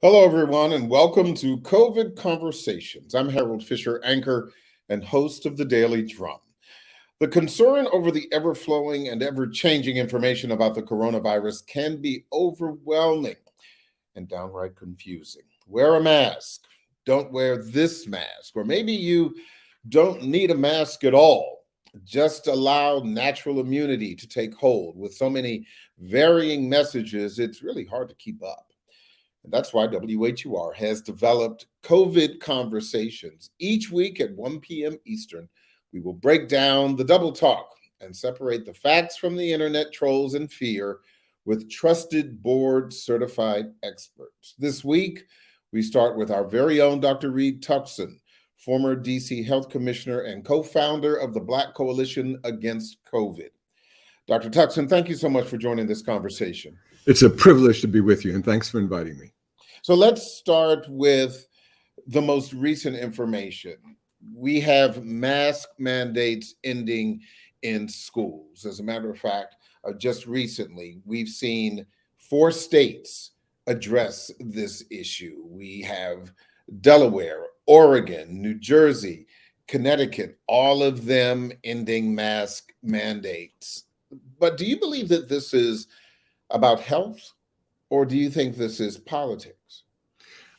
Hello, everyone, and welcome to COVID Conversations. I'm Harold Fisher, anchor and host of the Daily Drum. The concern over the ever flowing and ever changing information about the coronavirus can be overwhelming and downright confusing. Wear a mask, don't wear this mask, or maybe you don't need a mask at all. Just allow natural immunity to take hold. With so many varying messages, it's really hard to keep up. And that's why WHUR has developed COVID Conversations. Each week at 1 p.m. Eastern, we will break down the double talk and separate the facts from the internet trolls and fear with trusted board certified experts. This week, we start with our very own Dr. Reed Tuckson, former DC Health Commissioner and co-founder of the Black Coalition Against COVID. Dr. Tuckson, thank you so much for joining this conversation. It's a privilege to be with you, and thanks for inviting me. So let's start with the most recent information. We have mask mandates ending in schools. As a matter of fact, just recently, we've seen 4 states address this issue. We have Delaware, Oregon, New Jersey, Connecticut, all of them ending mask mandates. But do you believe that this is about health, or do you think this is politics?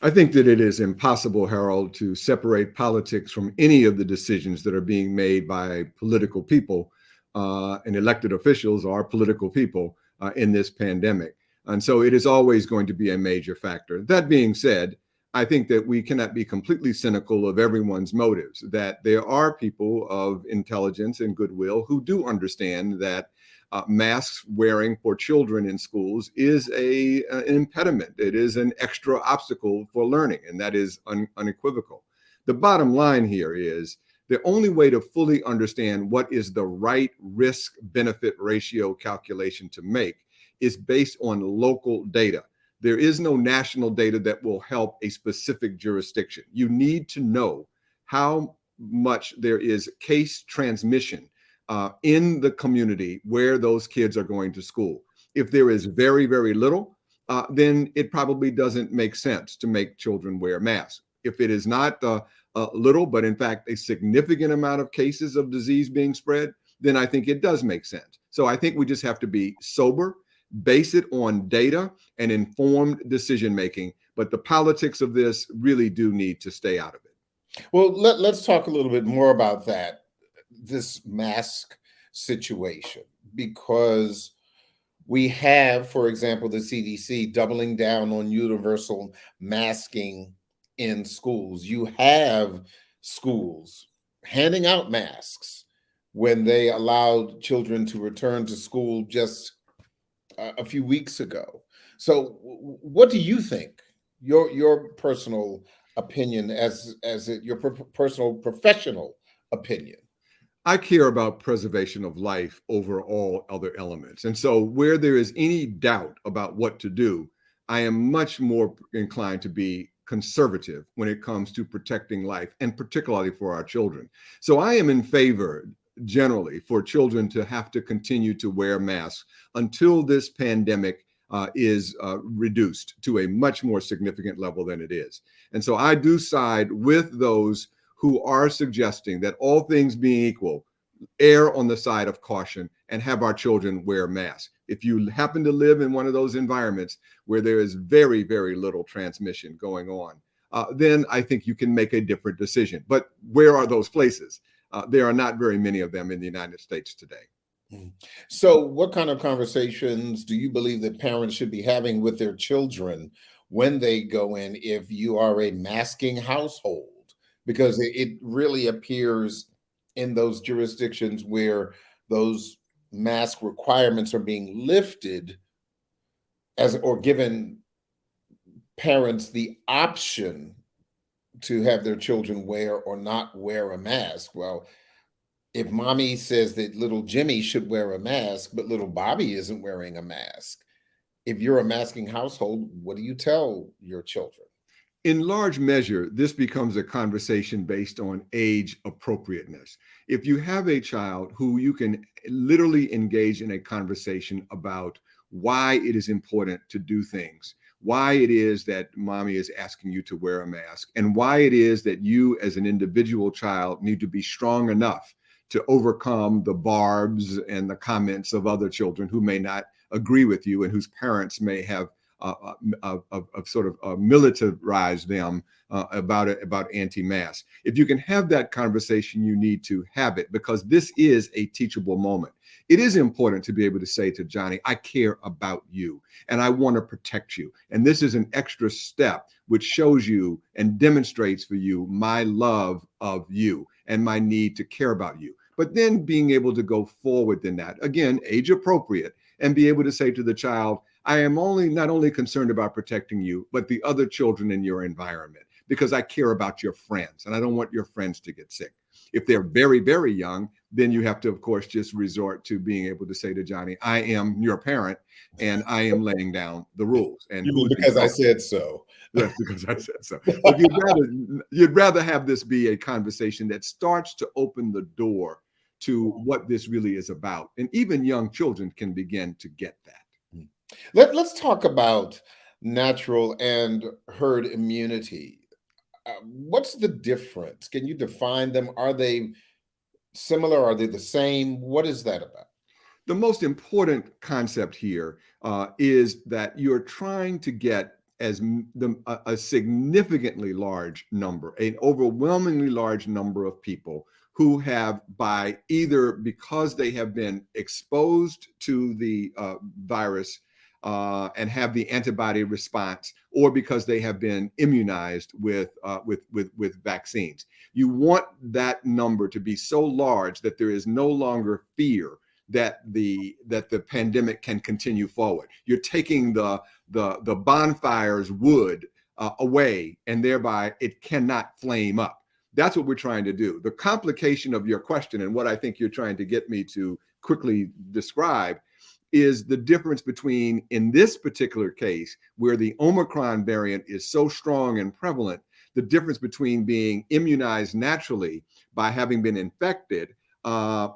I think that it is impossible, Harold, to separate politics from any of the decisions that are being made by political people and elected officials or political people in this pandemic. And so it is always going to be a major factor. That being said, I think that we cannot be completely cynical of everyone's motives, that there are people of intelligence and goodwill who do understand that masks wearing for children in schools is an impediment. It is an extra obstacle for learning, and that is unequivocal. The bottom line here is the only way to fully understand what is the right risk-benefit ratio calculation to make is based on local data. There is no national data that will help a specific jurisdiction. You need to know how much there is case transmission in the community where those kids are going to school. If there is very, very little, then it probably doesn't make sense to make children wear masks. If it is not little, but in fact a significant amount of cases of disease being spread, then I think it does make sense. So I think we just have to be sober, base it on data and informed decision making. But the politics of this really do need to stay out of it. Well, let's talk a little bit more about that, this mask situation, because we have, for example, the CDC doubling down on universal masking in schools. You have schools handing out masks when they allowed children to return to school just a few weeks ago. So what do you think, your personal opinion, your personal professional opinion? I care about preservation of life over all other elements. And so where there is any doubt about what to do, I am much more inclined to be conservative when it comes to protecting life, and particularly for our children. So I am in favor generally for children to have to continue to wear masks until this pandemic is reduced to a much more significant level than it is. And so I do side with those who are suggesting that, all things being equal, err on the side of caution and have our children wear masks. If you happen to live in one of those environments where there is very, very little transmission going on, then I think you can make a different decision. But where are those places? There are not very many of them in the United States today. So what kind of conversations do you believe that parents should be having with their children when they go in, if you are a masking household? Because it really appears in those jurisdictions where those mask requirements are being lifted, or given parents the option to have their children wear or not wear a mask. Well, if mommy says that little Jimmy should wear a mask, but little Bobby isn't wearing a mask, if you're a masking household, what do you tell your children? In large measure, this becomes a conversation based on age appropriateness. If you have a child who you can literally engage in a conversation about why it is important to do things, why it is that mommy is asking you to wear a mask, and why it is that you as an individual child need to be strong enough to overcome the barbs and the comments of other children who may not agree with you and whose parents may have sort of militarized them about anti-mask. If you can have that conversation, you need to have it, because this is a teachable moment. It is important to be able to say to Johnny, I care about you and I want to protect you. And this is an extra step which shows you and demonstrates for you my love of you and my need to care about you. But then being able to go forward in that, again, age appropriate, and be able to say to the child, I am not only concerned about protecting you, but the other children in your environment, because I care about your friends and I don't want your friends to get sick. If they're very, very young, then you have to, of course, just resort to being able to say to Johnny, I am your parent and I am laying down the rules. And You mean because I said so? Yes, because I said so. But you'd rather have this be a conversation that starts to open the door to what this really is about. And even young children can begin to get that. Let's talk about natural and herd immunity. What's the difference? Can you define them? Are they similar? Are they the same? What is that about? The most important concept here is that you're trying to get a significantly large number, an overwhelmingly large number of people who have, by either because they have been exposed to the virus and have the antibody response, or because they have been immunized with vaccines. You want that number to be so large that there is no longer fear that the pandemic can continue forward. You're taking the bonfire's wood away, and thereby it cannot flame up. That's what we're trying to do. The complication of your question, and what I think you're trying to get me to quickly describe, is the difference between, in this particular case, where the Omicron variant is so strong and prevalent, the difference between being immunized naturally by having been infected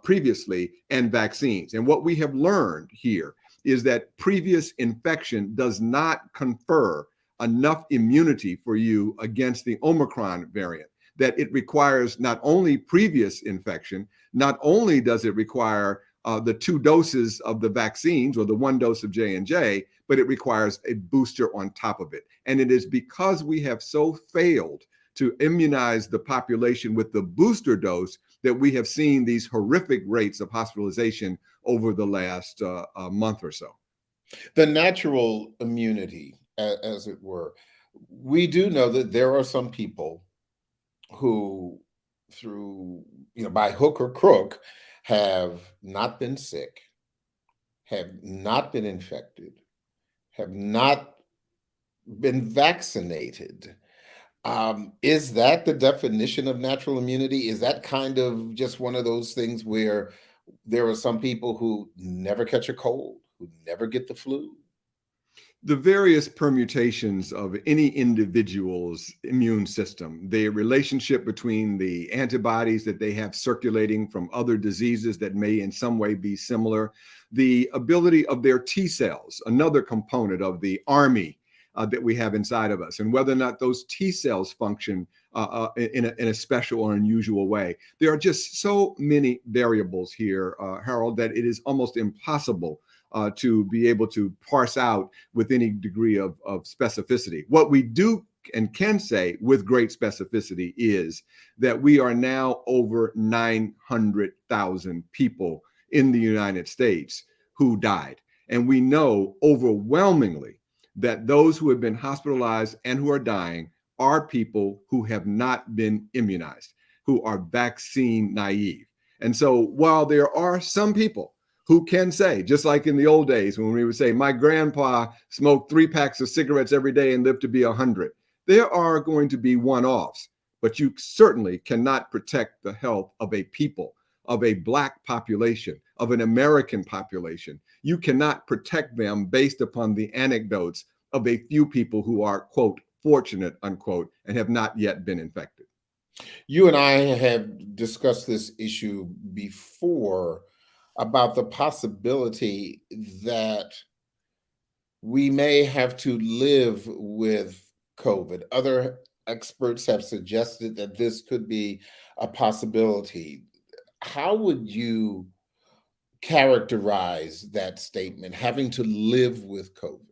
previously and vaccines. And what we have learned here is that previous infection does not confer enough immunity for you against the Omicron variant, that it requires not only previous infection, not only does it require the 2 doses of the vaccines or the 1 dose of J&J, but it requires a booster on top of it. And it is because we have so failed to immunize the population with the booster dose that we have seen these horrific rates of hospitalization over the last month or so. The natural immunity, as it were, we do know that there are some people who, through, by hook or crook, have not been sick, have not been infected, have not been vaccinated. Is that the definition of natural immunity? Is that kind of just one of those things where there are some people who never catch a cold, who never get the flu? The various permutations of any individual's immune system, the relationship between the antibodies that they have circulating from other diseases that may in some way be similar, the ability of their T cells, another component of the army that we have inside of us, and whether or not those T cells function in a special or unusual way. There are just so many variables here, Harold, that it is almost impossible to be able to parse out with any degree of specificity. What we do and can say with great specificity is that we are now over 900,000 people in the United States who died. And we know overwhelmingly that those who have been hospitalized and who are dying are people who have not been immunized, who are vaccine naive. And so while there are some people who can say, just like in the old days when we would say, my grandpa smoked 3 packs of cigarettes every day and lived to be 100, there are going to be one-offs, but you certainly cannot protect the health of a people, of a Black population, of an American population. You cannot protect them based upon the anecdotes of a few people who are, quote, fortunate, unquote, and have not yet been infected. You and I have discussed this issue before about the possibility that we may have to live with COVID. Other experts have suggested that this could be a possibility. How would you characterize that statement, having to live with COVID?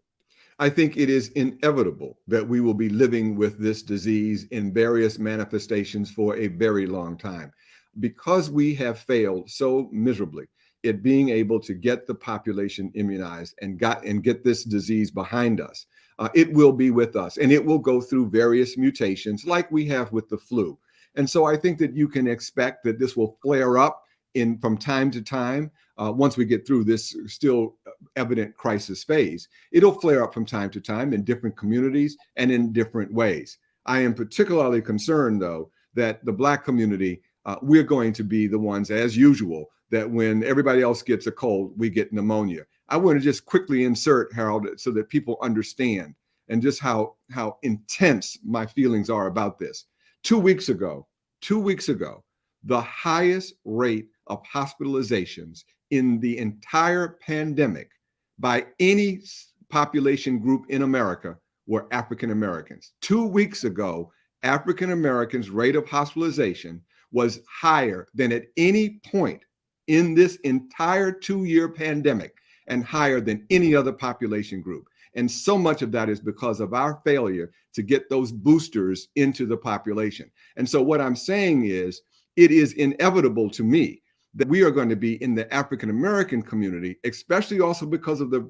I think it is inevitable that we will be living with this disease in various manifestations for a very long time because we have failed so miserably at being able to get the population immunized and get this disease behind us. It will be with us, and it will go through various mutations like we have with the flu. And so I think that you can expect that this will flare up in from time to time. Once we get through this still evident crisis phase, it'll flare up from time to time in different communities and in different ways. I am particularly concerned, though, that the Black community, we're going to be the ones, as usual, that when everybody else gets a cold, we get pneumonia. I want to just quickly insert, Harold, so that people understand and just how intense my feelings are about this. 2 weeks ago, the highest rate of hospitalizations in the entire pandemic by any population group in America were African Americans. 2 weeks ago, African Americans' rate of hospitalization was higher than at any point in this entire 2-year pandemic and higher than any other population group. And so much of that is because of our failure to get those boosters into the population. And so what I'm saying is, it is inevitable to me that we are going to be in the African American community, especially also because of the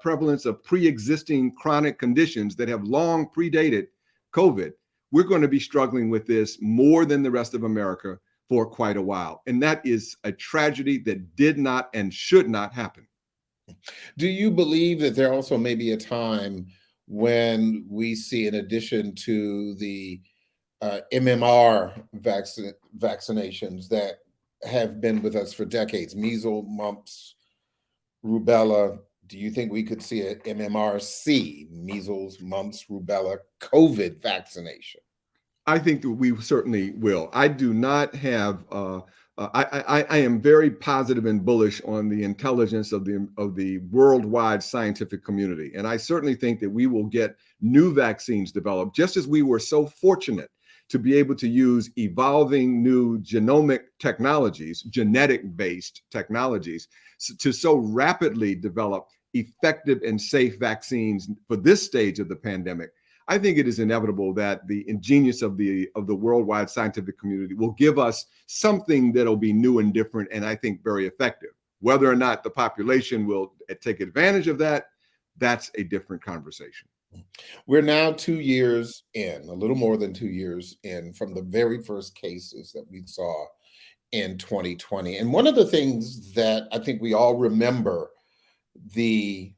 prevalence of pre-existing chronic conditions that have long predated COVID. We're going to be struggling with this more than the rest of America for quite a while. And that is a tragedy that did not and should not happen. Do you believe that there also may be a time when we see, in addition to the MMR vaccinations that have been with us for decades, measles, mumps, rubella, do you think we could see a MMRC, measles, mumps, rubella, COVID vaccination? I think that we certainly will. I do not have. I am very positive and bullish on the intelligence of the worldwide scientific community, and I certainly think that we will get new vaccines developed, just as we were so fortunate to be able to use evolving new genomic technologies, genetic-based technologies, to so rapidly develop effective and safe vaccines for this stage of the pandemic. I think it is inevitable that the genius of the worldwide scientific community will give us something that'll be new and different, and I think very effective. Whether or not the population will take advantage of that, that's a different conversation. We're now 2 years in, a little more than 2 years in, from the very first cases that we saw in 2020. And one of the things that I think we all remember, the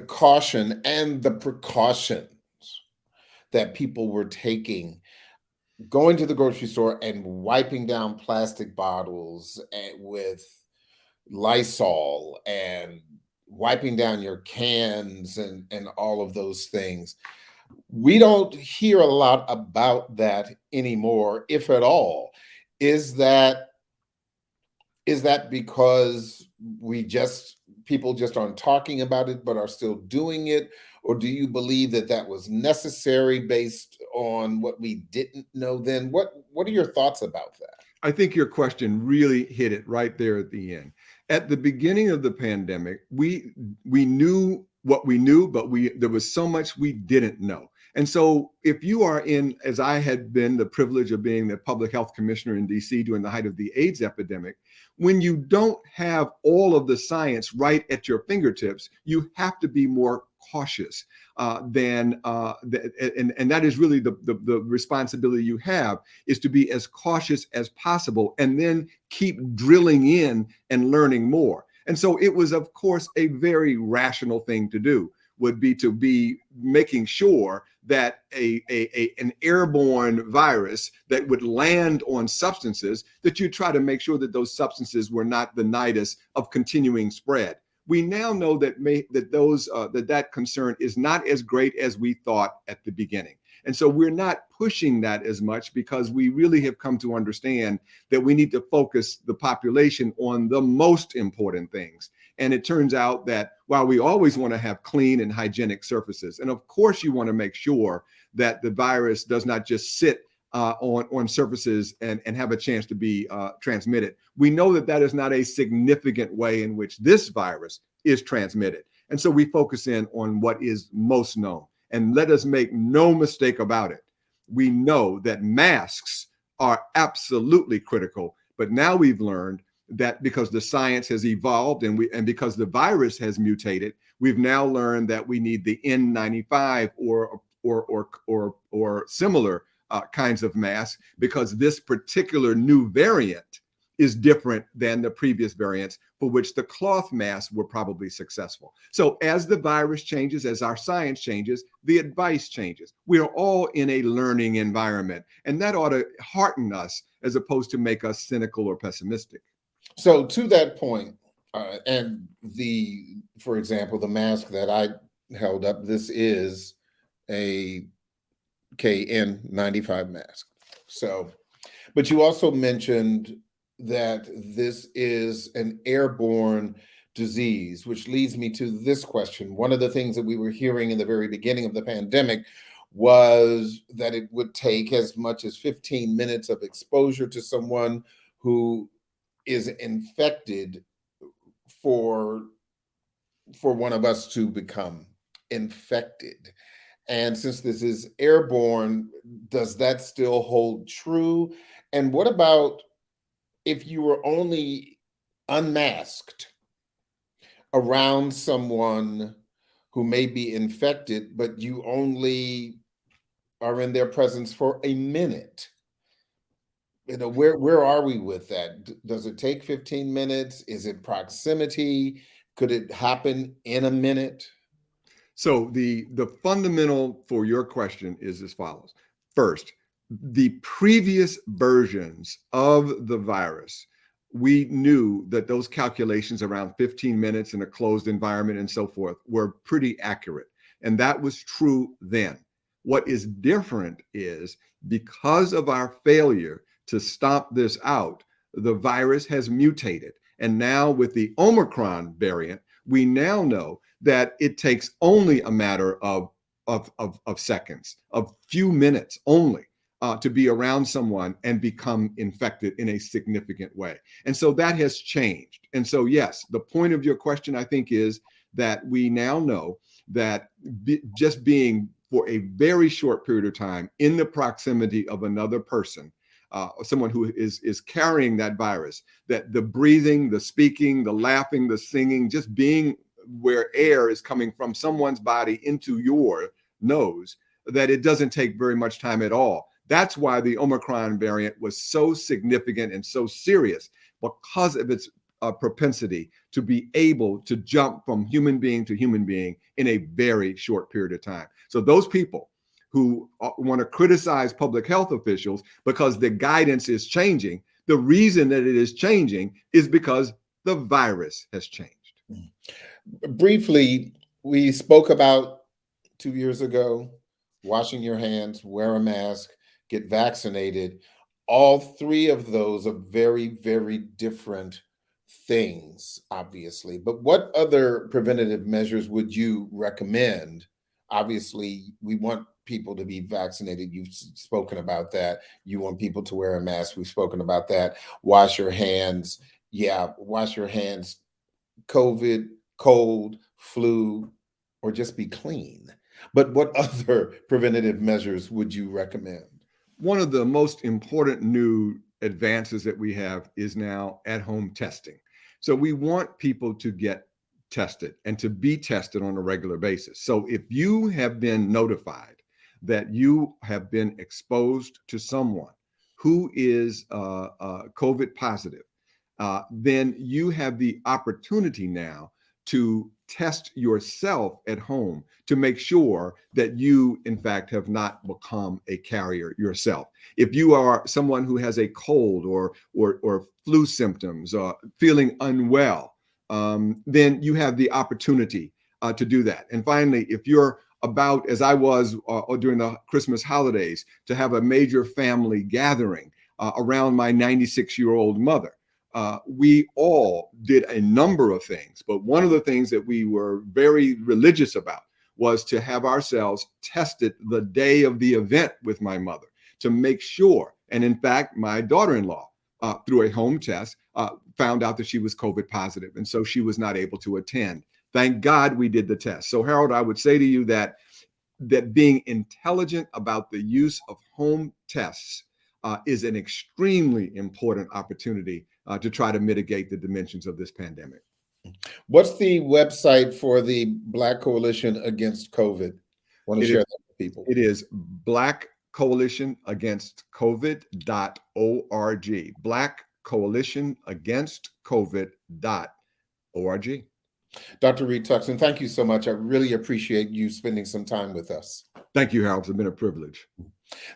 caution and the precautions that people were taking, going to the grocery store and wiping down plastic bottles with Lysol and wiping down your cans and all of those things. We don't hear a lot about that anymore, if at all. Is that because people just aren't talking about it but are still doing it? Or do you believe that that was necessary based on what we didn't know then? What are your thoughts about that? I think your question really hit it right there at the end. At the beginning of the pandemic, we knew what we knew, but there was so much we didn't know. And so if you are in, as I had been the privilege of being the public health commissioner in DC during the height of the AIDS epidemic, when you don't have all of the science right at your fingertips, you have to be more cautious and that is really the responsibility you have, is to be as cautious as possible and then keep drilling in and learning more. And so it was, of course, a very rational thing to do, would be to be making sure that an airborne virus that would land on substances, that you try to make sure that those substances were not the nidus of continuing spread. We now know that that concern is not as great as we thought at the beginning. And so we're not pushing that as much because we really have come to understand that we need to focus the population on the most important things. And it turns out that while we always want to have clean and hygienic surfaces, and of course you want to make sure that the virus does not just sit on surfaces and have a chance to be transmitted, we know that that is not a significant way in which this virus is transmitted. And so we focus in on what is most known. And let us make no mistake about it. We know that masks are absolutely critical, but now we've learned that because the science has evolved and because the virus has mutated, we've now learned that we need the N95 or similar kinds of masks, because this particular new variant is different than the previous variants for which the cloth masks were probably successful. So as the virus changes, as our science changes, the advice changes. We are all in a learning environment, and that ought to hearten us as opposed to make us cynical or pessimistic. So to that point, and for example, the mask that I held up, this is a KN95 mask. So, but you also mentioned that this is an airborne disease, which leads me to this question. One of the things that we were hearing in the very beginning of the pandemic was that it would take as much as 15 minutes of exposure to someone who is infected for one of us to become infected. And since this is airborne, does that still hold true? And what about if you were only unmasked around someone who may be infected, but you only are in their presence for a minute? You know, where are we with that? Does it take 15 minutes? Is it proximity? Could it happen in a minute? So the fundamental for your question is as follows. First, the previous versions of the virus, we knew that those calculations around 15 minutes in a closed environment and so forth were pretty accurate. And that was true then. What is different is because of our failure to stomp this out, the virus has mutated. And now with the Omicron variant, we now know that it takes only a matter of seconds, of few minutes only, to be around someone and become infected in a significant way. And so that has changed. And so, yes, the point of your question, I think, is that we now know that just being for a very short period of time in the proximity of another person, someone who is carrying that virus, that the breathing, the speaking, the laughing, the singing, just being where air is coming from someone's body into your nose, that it doesn't take very much time at all. That's why the Omicron variant was so significant and so serious, because of its propensity to be able to jump from human being to human being in a very short period of time. So those people who want to criticize public health officials because the guidance is changing, the reason that it is changing is because the virus has changed. Briefly, we spoke about 2 years ago, washing your hands, wear a mask, get vaccinated. All three of those are very, very different things, obviously. But what other preventative measures would you recommend? Obviously, we want people to be vaccinated. You've spoken about that. You want people to wear a mask. We've spoken about that. Wash your hands. Yeah, wash your hands. COVID, cold, flu, or just be clean. But what other preventative measures would you recommend? One of the most important new advances that we have is now at-home testing. So we want people to get tested and to be tested on a regular basis. So if you have been notified that you have been exposed to someone who is COVID positive, then you have the opportunity now to test yourself at home to make sure that you, in fact, have not become a carrier yourself. If you are someone who has a cold or flu symptoms, feeling unwell, then you have the opportunity to do that. And finally, if you're about, as I was during the Christmas holidays, to have a major family gathering around my 96-year-old mother. We all did a number of things, but one of the things that we were very religious about was to have ourselves tested the day of the event with my mother to make sure. And in fact, my daughter-in-law, through a home test, found out that she was COVID positive, and so she was not able to attend. Thank God we did the test. So Harold, I would say to you that being intelligent about the use of home tests is an extremely important opportunity to try to mitigate the dimensions of this pandemic. What's the website for the Black Coalition Against COVID? I want to share that with people. It is Black Coalition Against COVID.org. Black Coalition Against COVID.org. Dr. Reed Tuckson, thank you so much. I really appreciate you spending some time with us. Thank you, Harold. It's been a privilege.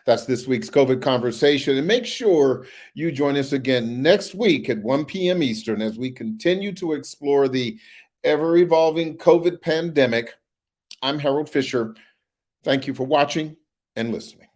That's this week's COVID Conversation. And make sure you join us again next week at 1 p.m. Eastern as we continue to explore the ever-evolving COVID pandemic. I'm Harold Fisher. Thank you for watching and listening.